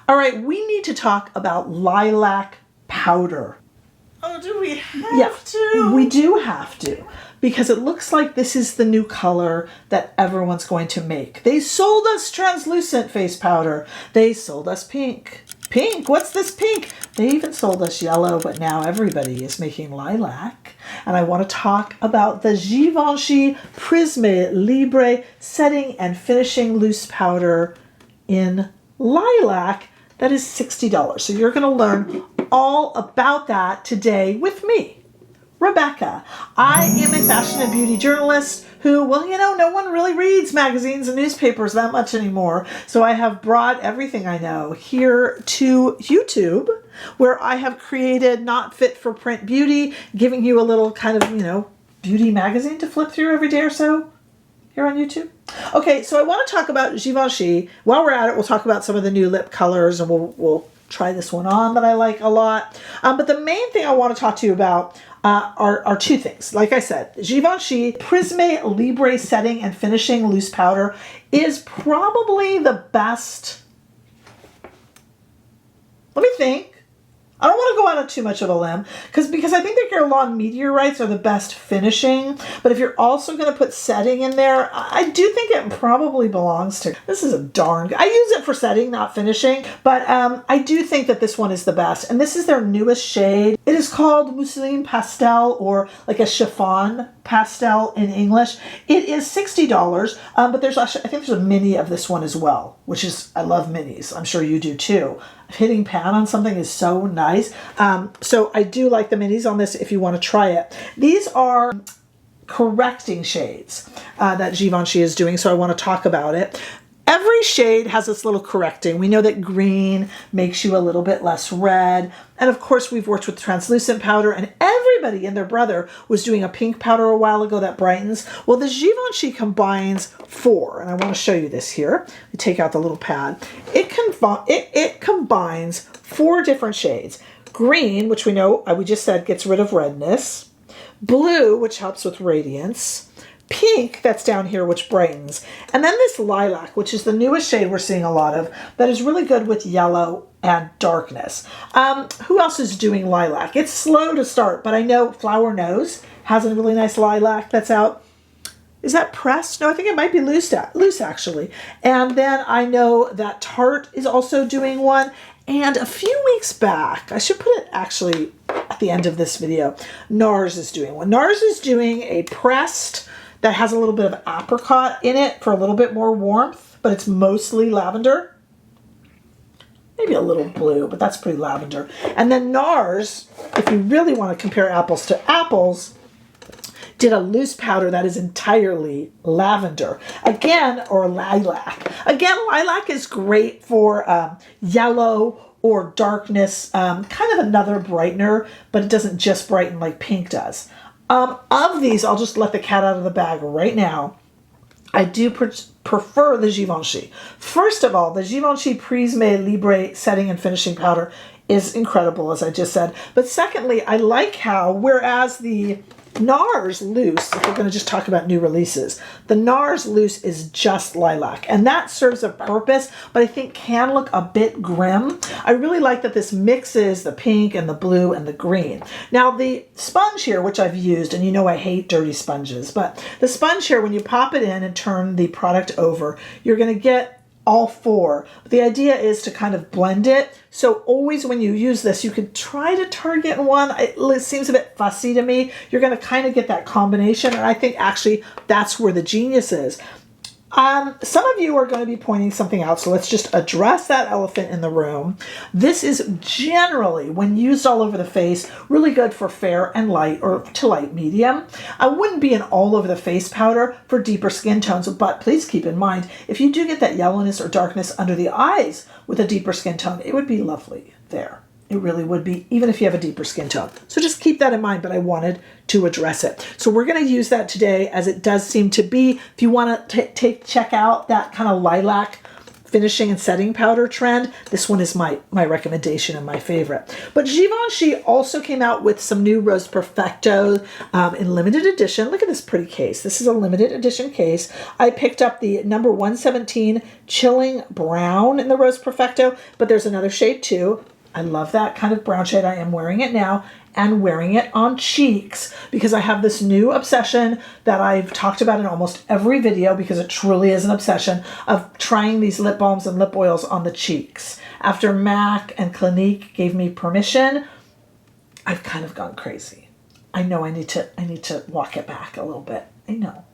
All right, we need to talk about lilac powder. Oh, do we have to? We do have to, because it looks like this is the new color that everyone's going to make. They sold us translucent face powder. They sold us pink. Pink, what's this pink? They even sold us yellow, but now everybody is making lilac. And I want to talk about the Givenchy Prisme Libre Setting and Finishing Loose Powder in lilac. That is $60. So you're going to learn all about that today with me, Rebecca. I am a fashion and beauty journalist who, well, you know, no one really reads magazines and newspapers that much anymore. So I have brought everything I know here to YouTube, where I have created Not Fit for Print Beauty, giving you a little kind of, you know, beauty magazine to flip through every day or so here on YouTube. Okay, so I want to talk about Givenchy. While we're at it, we'll talk about some of the new lip colors, and we'll try this one on that I like a lot. But the main thing I want to talk to you about are two things. Like I said, Givenchy Prisme Libre Setting and Finishing Loose Powder is probably the best. Let me think. I don't want to go out on too much of a limb because I think that your long meteorites are the best finishing. But if you're also going to put setting in there, I do think it probably belongs to. This is a darn. I use it for setting, not finishing. But I do think that this one is the best. And this is their newest shade. It is called Mousseline Pastel, or like a chiffon pastel in English. It is $60, but there's actually, I think there's a mini of this one as well, which is, I love minis. I'm sure you do too. Hitting pan on something is so nice. So I do like the minis on this if you want to try it. These are correcting shades that Givenchy is doing, so I want to talk about it. Every shade has this little correcting. We know that green makes you a little bit less red. And of course, we've worked with translucent powder, and everybody and their brother was doing a pink powder a while ago that brightens. Well, the Givenchy combines 4, and I want to show you this here. We take out the little pad. It combines 4 different shades. Green, which we know, we just said, gets rid of redness. Blue, which helps with radiance. Pink, that's down here, which brightens. And then this lilac, which is the newest shade we're seeing a lot of, that is really good with yellow and darkness. Who else is doing lilac? It's slow to start, but I know Flower Nose has a really nice lilac that's out. Is that pressed? No, I think it might be loose actually. And then I know that Tarte is also doing one. And a few weeks back, I should put it actually at the end of this video, NARS is doing one. NARS is doing a pressed that has a little bit of apricot in it for a little bit more warmth, but it's mostly lavender. Maybe a little blue, but that's pretty lavender. And then NARS, if you really want to compare apples to apples, did a loose powder that is entirely lavender. Again, or lilac. Again, lilac is great for yellow or darkness, kind of another brightener, but it doesn't just brighten like pink does. Of these, I'll just let the cat out of the bag right now. I do prefer the Givenchy. First of all, the Givenchy Prisme Libre Setting and Finishing Powder is incredible, as I just said. But secondly, I like how, whereas the NARS Loose, if we're going to just talk about new releases, the NARS Loose is just lilac, and that serves a purpose, but I think can look a bit grim. I really like that this mixes the pink and the blue and the green. Now the sponge here, which I've used, and you know I hate dirty sponges, but the sponge here, when you pop it in and turn the product over, you're going to get all 4. But the idea is to kind of blend it. So always when you use this, you could try to target one. It seems a bit fussy to me. You're going to kind of get that combination. And I think actually that's where the genius is. Some of you are going to be pointing something out, so let's just address that elephant in the room. This is generally, when used all over the face, really good for fair and light, or to light medium. I wouldn't be an all over the face powder for deeper skin tones, but please keep in mind, if you do get that yellowness or darkness under the eyes with a deeper skin tone, it would be lovely there. It really would be, even if you have a deeper skin tone. So just keep that in mind, but I wanted to address it. So we're going to use that today, as it does seem to be, if you want to check out that kind of lilac finishing and setting powder trend, this one is my recommendation and my favorite. But Givenchy also came out with some new Rose Perfecto in limited edition. Look at this pretty case. This is a limited edition case. I picked up the number 117 Chilling Brown in the Rose Perfecto, but there's another shade too. I love that kind of brown shade. I am wearing it now and wearing it on cheeks because I have this new obsession that I've talked about in almost every video, because it truly is an obsession, of trying these lip balms and lip oils on the cheeks. After MAC and Clinique gave me permission, I've kind of gone crazy. I know I need to walk it back a little bit. I know,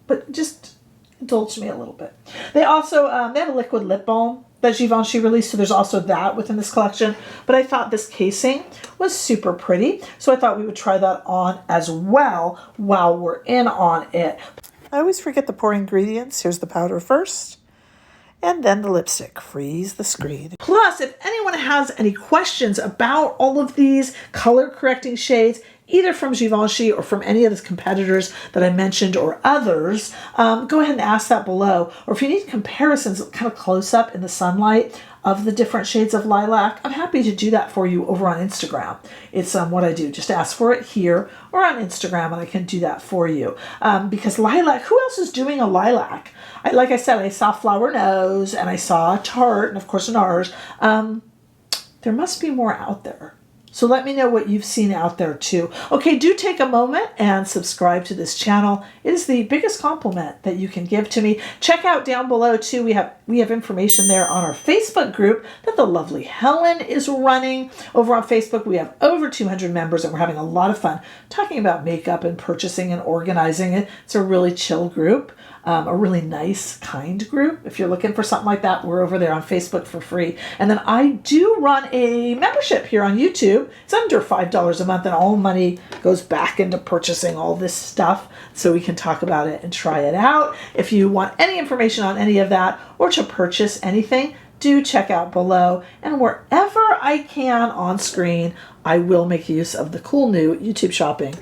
but just indulge me a little bit. They also they have a liquid lip balm that Givenchy released, so there's also that within this collection. But I thought this casing was super pretty, so I thought we would try that on as well while we're in on it. I always forget the pour ingredients. Here's the powder first, and then the lipstick. Freeze the screen. Plus, if anyone has any questions about all of these color correcting shades, either from Givenchy or from any of the competitors that I mentioned or others, go ahead and ask that below. Or if you need comparisons kind of close up in the sunlight of the different shades of lilac, I'm happy to do that for you over on Instagram. It's what I do. Just ask for it here or on Instagram and I can do that for you. Because lilac, who else is doing a lilac? Like I said, I saw Flower Nose and I saw Tarte and of course NARS. There must be more out there. So let me know what you've seen out there too. Okay, do take a moment and subscribe to this channel. It is the biggest compliment that you can give to me. Check out down below too. We have information there on our Facebook group that the lovely Helen is running. Over on Facebook, we have over 200 members and we're having a lot of fun talking about makeup and purchasing and organizing it. It's a really chill group. A really nice, kind group. If you're looking for something like that, we're over there on Facebook for free. And then I do run a membership here on YouTube. It's under $5 a month, and all money goes back into purchasing all this stuff so we can talk about it and try it out. If you want any information on any of that or to purchase anything, do check out below. And wherever I can on screen, I will make use of the cool new YouTube shopping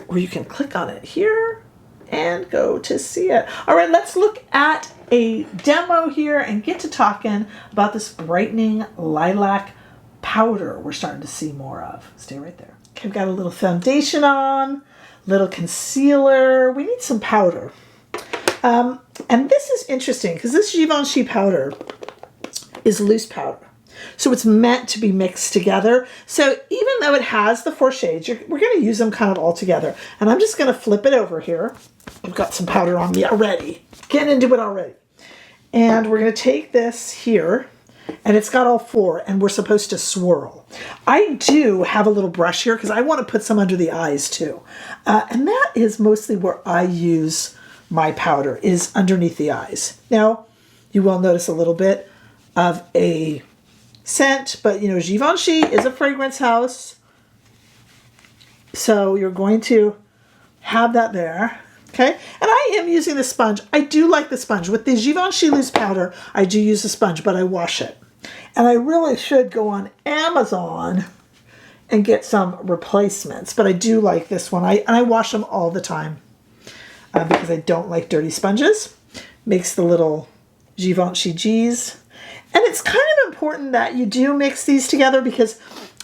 where you can click on it here and go to see it. All right, let's look at a demo here and get to talking about this brightening lilac powder we're starting to see more of. Stay right there. Okay, I've got a little foundation on, little concealer. We need some powder. And this is interesting because this Givenchy powder is loose powder. So it's meant to be mixed together. So even though it has the 4 shades, we're going to use them kind of all together. And I'm just going to flip it over here. I've got some powder on me already. Getting into it already. And we're going to take this here. And it's got all 4. And we're supposed to swirl. I do have a little brush here because I want to put some under the eyes too. And that is mostly where I use my powder, is underneath the eyes. Now, you will notice a little bit of a scent, but you know, Givenchy is a fragrance house, so you're going to have that there. Okay, and I am using the sponge. I do like the sponge. With the Givenchy loose powder, I do use the sponge, but I wash it. And I really should go on Amazon and get some replacements, but I do like this one. I wash them all the time because I don't like dirty sponges. Makes the little Givenchy G's. And it's kind of important that you do mix these together because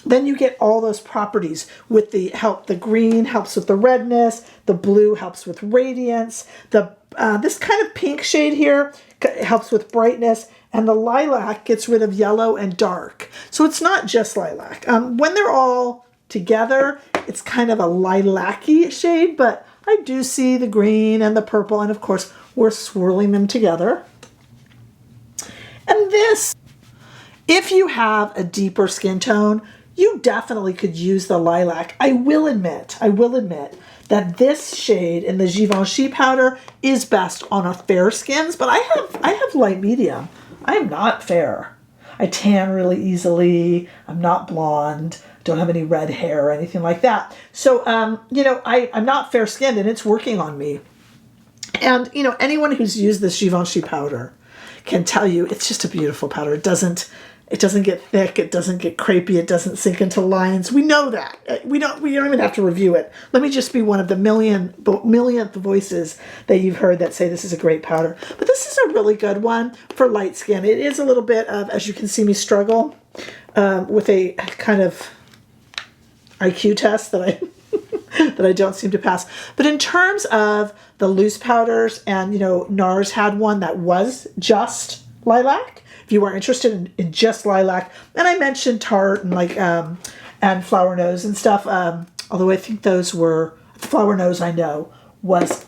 then you get all those properties with the green helps with the redness, the blue helps with radiance, this kind of pink shade here helps with brightness, and the lilac gets rid of yellow and dark. So it's not just lilac. When they're all together, it's kind of a lilac-y shade, but I do see the green and the purple, and of course we're swirling them together. And this, if you have a deeper skin tone, you definitely could use the lilac. I will admit that this shade in the Givenchy powder is best on a fair skins, but I have light medium. I am not fair. I tan really easily. I'm not blonde. Don't have any red hair or anything like that. So, you know, I'm not fair skinned and it's working on me. And, you know, anyone who's used this Givenchy powder can tell you it's just a beautiful powder. It doesn't It doesn't get thick. It doesn't get crepey. It doesn't sink into lines. We know that. We don't even have to review it. Let me just be one of the millionth voices that you've heard that say this is a great powder. But this is a really good one for light skin. It is a little bit of, as you can see me struggle with a kind of IQ test that I that I don't seem to pass. But in terms of the loose powders, and you know, NARS had one that was just lilac. If you weren't interested in just lilac, and I mentioned Tarte and like and Flower Nose and stuff. Although I think those were Flower Nose. I know was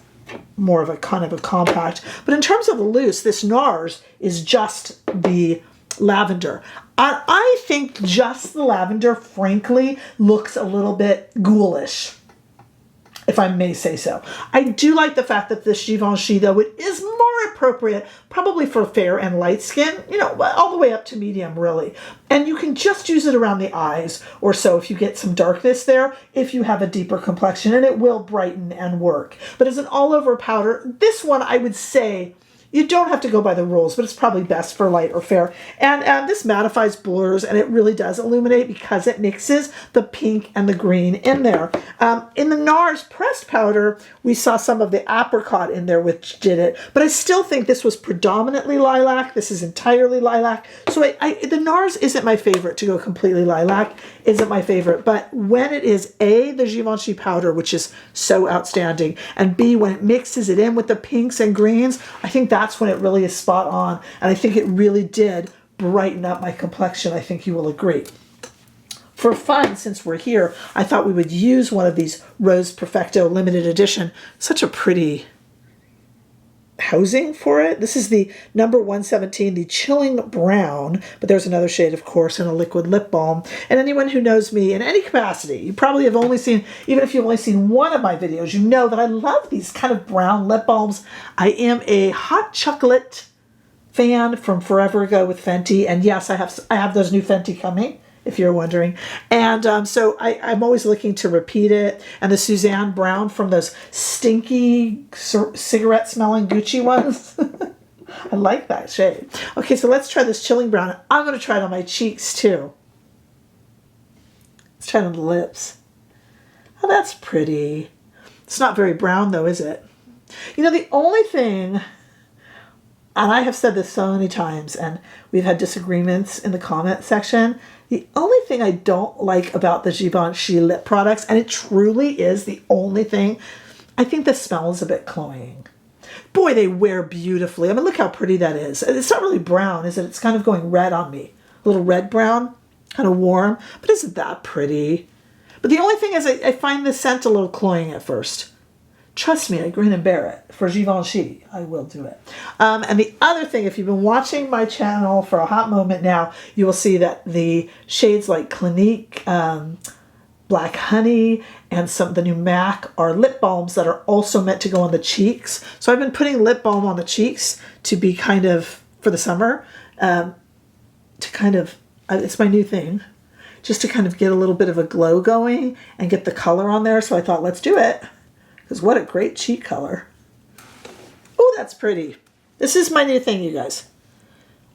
more of a kind of a compact. But in terms of the loose, this NARS is just the lavender. I think just the lavender, frankly, looks a little bit ghoulish, if I may say so. I do like the fact that this Givenchy, though, it is more appropriate probably for fair and light skin, you know, all the way up to medium, really. And you can just use it around the eyes or so if you get some darkness there, if you have a deeper complexion, and it will brighten and work. But as an all-over powder, this one, I would say, you don't have to go by the rules, but it's probably best for light or fair. And this mattifies, blurs, and it really does illuminate because it mixes the pink and the green in there. In the NARS pressed powder, we saw some of the apricot in there, which did it. But I still think this was predominantly lilac. This is entirely lilac. So the NARS isn't my favorite to go completely lilac. Isn't my favorite. But when it is A, the Givenchy powder, which is so outstanding, and B, when it mixes it in with the pinks and greens, I think that's when it really is spot on. And I think it really did brighten up my complexion. I think you will agree. For fun, since we're here, I thought we would use one of these Rose Perfecto limited edition. Such a pretty housing for it. This is the number 117, the Chilling Brown, but there's another shade, of course, in a liquid lip balm. And anyone who knows me in any capacity, you probably have only seen, even if you've only seen one of my videos, you know that I love these kind of brown lip balms. I am a hot chocolate fan from forever ago with Fenty, and yes, I have those new Fenty coming, if you're wondering. And so I'm always looking to repeat it. And the Suzanne Brown from those stinky cigarette-smelling Gucci ones. I like that shade. Okay, so let's try this Chilling Brown. I'm going to try it on my cheeks, too. Let's try it on the lips. Oh, that's pretty. It's not very brown, though, is it? You know, the only thing, and I have said this so many times, and we've had disagreements in the comment section, the only thing I don't like about the Givenchy lip products, and it truly is the only thing, I think the smell is a bit cloying. Boy, they wear beautifully. I mean, look how pretty that is. It's not really brown, is it? It's kind of going red on me. A little red brown, kind of warm, but isn't that pretty? But the only thing is I find the scent a little cloying at first. Trust me, I grin and bear it. For Givenchy, I will do it. And the other thing, if you've been watching my channel for a hot moment now, you will see that the shades like Clinique, Black Honey, and some of the new MAC are lip balms that are also meant to go on the cheeks. So I've been putting lip balm on the cheeks to be kind of, for the summer, to kind of, it's my new thing, just to kind of get a little bit of a glow going and get the color on there. So I thought, let's do it. Because what a great cheek color. Oh, that's pretty. This is my new thing, you guys.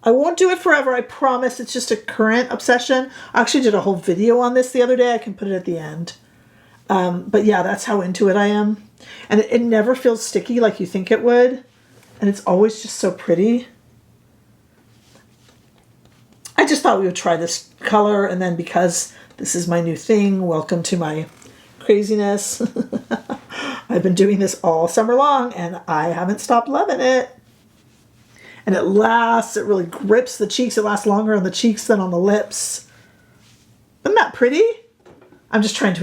I won't do it forever, I promise. It's just a current obsession. I actually did a whole video on this the other day. I can put it at the end. But yeah, that's how into it I am. And it never feels sticky like you think it would. And it's always just so pretty. I just thought we would try this color. And then because this is my new thing, welcome to my craziness. I've been doing this all summer long and I haven't stopped loving it. And it lasts, it really grips the cheeks. It lasts longer on the cheeks than on the lips. Isn't that pretty? I'm trying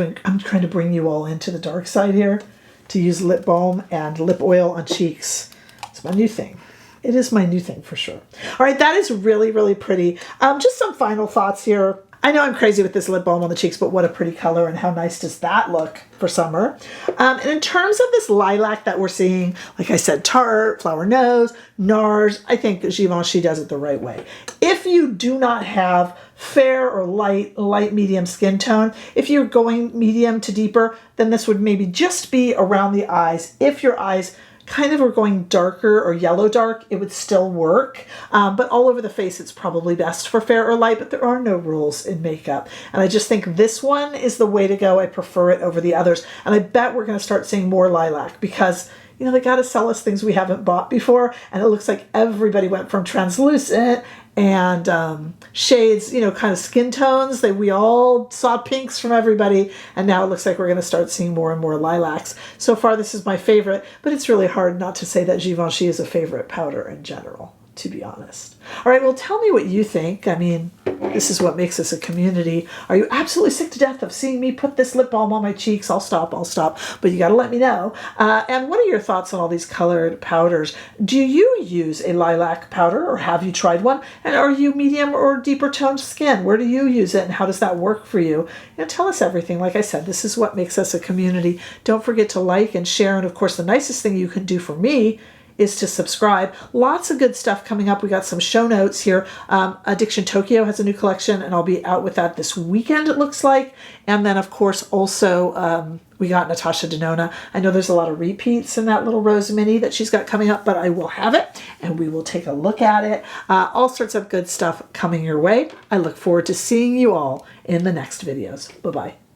to bring you all into the dark side here to use lip balm and lip oil on cheeks. It's my new thing. It is my new thing for sure. All right, that is really, really pretty. Just some final thoughts here. I know I'm crazy with this lip balm on the cheeks, but what a pretty color and how nice does that look for summer. And in terms of this lilac that we're seeing, like I said, Tarte, Flower Nose, NARS, I think that Givenchy does it the right way. If you do not have fair or light medium skin tone, if you're going medium to deeper, then this would maybe just be around the eyes if your eyes kind of were going darker or yellow dark, it would still work. But all over the face, it's probably best for fair or light, but there are no rules in makeup. And I just think this one is the way to go. I prefer it over the others. And I bet we're going to start seeing more lilac because, you know, they got to sell us things we haven't bought before. And it looks like everybody went from translucent and shades, you know, kind of skin tones. We all saw pinks from everybody, and now it looks like we're going to start seeing more and more lilacs. So far, this is my favorite, but it's really hard not to say that Givenchy is a favorite powder in general, to be honest. All right, well, tell me what you think. I mean, this is what makes us a community. Are you absolutely sick to death of seeing me put this lip balm on my cheeks? I'll stop, but you got to let me know. And what are your thoughts on all these colored powders? Do you use a lilac powder, or have you tried one? And are you medium or deeper toned skin? Where do you use it, and how does that work for you? You know, tell us everything. Like I said, this is what makes us a community. Don't forget to like and share, and of course, the nicest thing you can do for me is to subscribe. Lots of good stuff coming up. We got some show notes here. Addiction Tokyo has a new collection, and I'll be out with that this weekend, it looks like. And then, of course, also we got Natasha Denona. I know there's a lot of repeats in that little rose mini that she's got coming up, but I will have it, and we will take a look at it. All sorts of good stuff coming your way. I look forward to seeing you all in the next videos. Bye-bye.